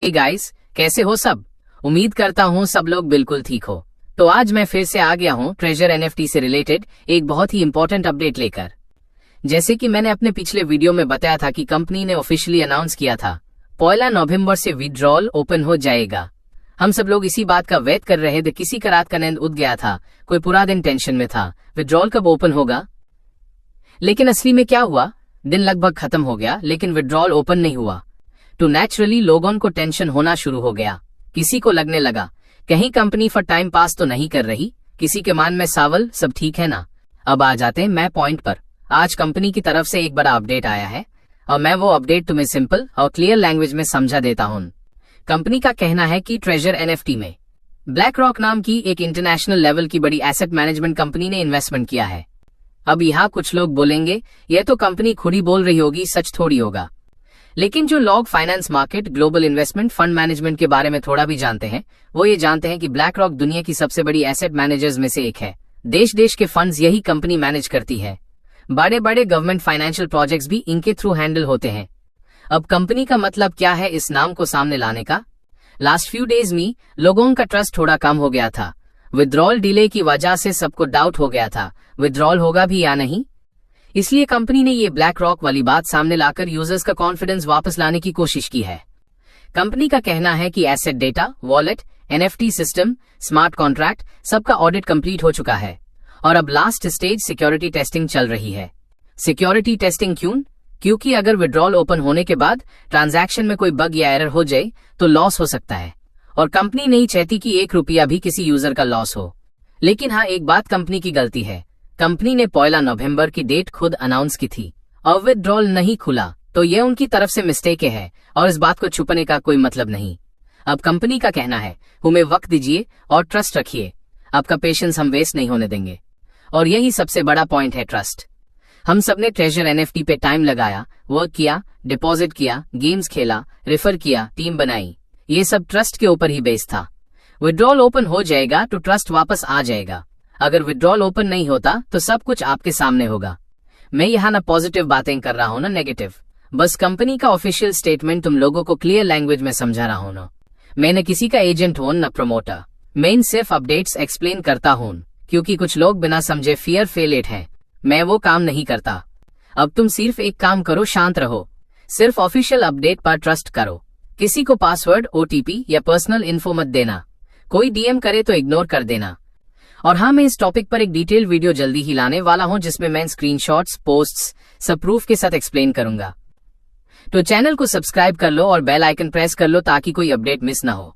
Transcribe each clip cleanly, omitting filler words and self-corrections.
Hey guys, कैसे हो सब। उम्मीद करता हूँ सब लोग बिल्कुल ठीक हो। तो आज मैं फिर से आ गया हूँ ट्रेजर एनएफटी से रिलेटेड एक बहुत ही इंपॉर्टेंट अपडेट लेकर। जैसे कि मैंने अपने पिछले वीडियो में बताया था कि कंपनी ने ऑफिशियली अनाउंस किया था 1 नवंबर से विड्रॉल ओपन हो जाएगा। हम सब लोग इसी बात का वेट कर रहे थे, किसी का रात का नींद उड़ गया था, कोई पूरा दिन टेंशन में था विड्रॉल कब ओपन होगा। लेकिन असली में क्या हुआ, दिन लगभग खत्म हो गया लेकिन विड्रॉल ओपन नहीं हुआ। तो नेचुरली लोगों को टेंशन होना शुरू हो गया। किसी को लगने लगा कहीं कंपनी फॉर टाइम पास तो नहीं कर रही, किसी के मन में सवाल सब ठीक है ना। अब आ जाते हैं मैं पॉइंट पर। आज कंपनी की तरफ से एक बड़ा अपडेट आया है और मैं वो अपडेट तुम्हें सिंपल और क्लियर लैंग्वेज में समझा देता हूँ। कंपनी का कहना है कि ट्रेजर एनएफटी में ब्लैक रॉक नाम की एक इंटरनेशनल लेवल की बड़ी एसेट मैनेजमेंट कंपनी ने इन्वेस्टमेंट किया है। अब यहाँ कुछ लोग बोलेंगे ये तो कंपनी खुद ही बोल रही होगी, सच थोड़ी होगा। लेकिन जो लोग finance market, global investment fund management के बारे में थोड़ा भी जानते हैं, वो ये जानते हैं कि ब्लैक रॉक दुनिया की सबसे बड़ी एसेट मैनेजर्स में से एक है। देश देश के फंड्स यही कंपनी मैनेज करती है। बड़े बड़े गवर्नमेंट फाइनेंशियल प्रोजेक्ट्स भी इनके थ्रू हैंडल होते हैं। अब कंपनी का मतलब क्या है इस नाम को सामने लाने का। लास्ट फ्यू डेज में लोगों का ट्रस्ट थोड़ा कम हो गया था। विड्रॉल डिले की वजह से सबको डाउट हो गया था विड्रॉल होगा भी या नहीं। इसलिए कंपनी ने ये ब्लैक रॉक वाली बात सामने लाकर यूजर्स का कॉन्फिडेंस वापस लाने की कोशिश की है। कंपनी का कहना है कि asset data, wallet, NFT system, smart contract सबका ऑडिट कंप्लीट हो चुका है और अब लास्ट स्टेज सिक्योरिटी टेस्टिंग चल रही है। सिक्योरिटी टेस्टिंग क्यों? क्योंकि अगर विड्रॉल ओपन होने के बाद ट्रांजैक्शन में कोई बग या एरर हो जाए तो लॉस हो सकता है और कंपनी नहीं चाहती कि 1 रुपया भी किसी यूजर का लॉस हो। लेकिन हाँ, एक बात कंपनी की गलती है। कंपनी ने 1 नवंबर की डेट खुद अनाउंस की थी और विड्रॉल नहीं खुला, तो ये उनकी तरफ से मिस्टेक है और इस बात को छुपाने का कोई मतलब नहीं। अब कंपनी का कहना है हमें वक्त दीजिए और ट्रस्ट रखिए, आपका पेशेंस हम वेस्ट नहीं होने देंगे। और यही सबसे बड़ा पॉइंट है, ट्रस्ट। हम सबने ट्रेजर एनएफटी पे टाइम लगाया, वर्क किया, डिपॉजिट किया, गेम्स खेला, रेफर किया, टीम बनाई, ये सब ट्रस्ट के ऊपर ही बेस्ड था। विड्रॉल ओपन हो जाएगा तो ट्रस्ट वापस आ जाएगा। अगर विड्रॉल ओपन नहीं होता तो सब कुछ आपके सामने होगा। मैं यहाँ ना पॉजिटिव बातें कर रहा हूँ ना नेगेटिव, बस कंपनी का ऑफिशियल स्टेटमेंट तुम लोगों को क्लियर लैंग्वेज में समझा रहा हूँ ना। मैं न किसी का एजेंट हूँ न प्रमोटर, मैं सिर्फ अपडेट्स एक्सप्लेन करता हूँ क्योंकि कुछ लोग बिना समझे फियर फेलेट हैं। मैं वो काम नहीं करता। अब तुम सिर्फ एक काम करो, शांत रहो, सिर्फ ऑफिशियल अपडेट पर ट्रस्ट करो। किसी को पासवर्ड, ओटीपी या पर्सनल इन्फो मत देना। कोई डीएम करे तो इग्नोर कर देना। और हाँ, मैं इस टॉपिक पर एक डिटेल वीडियो जल्दी ही लाने वाला हूं जिसमें मैं स्क्रीनशॉट्स, पोस्ट्स सब प्रूफ के साथ एक्सप्लेन करूंगा। तो चैनल को सब्सक्राइब कर लो और बेल आइकन प्रेस कर लो ताकि कोई अपडेट मिस ना हो।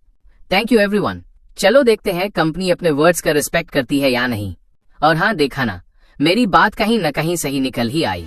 Thank you everyone. चलो देखते हैं कंपनी अपने वर्ड्स का रिस्पेक्ट करती है या नहीं। और हाँ, देखा ना, मेरी बात कहीं न कहीं सही निकल ही आई।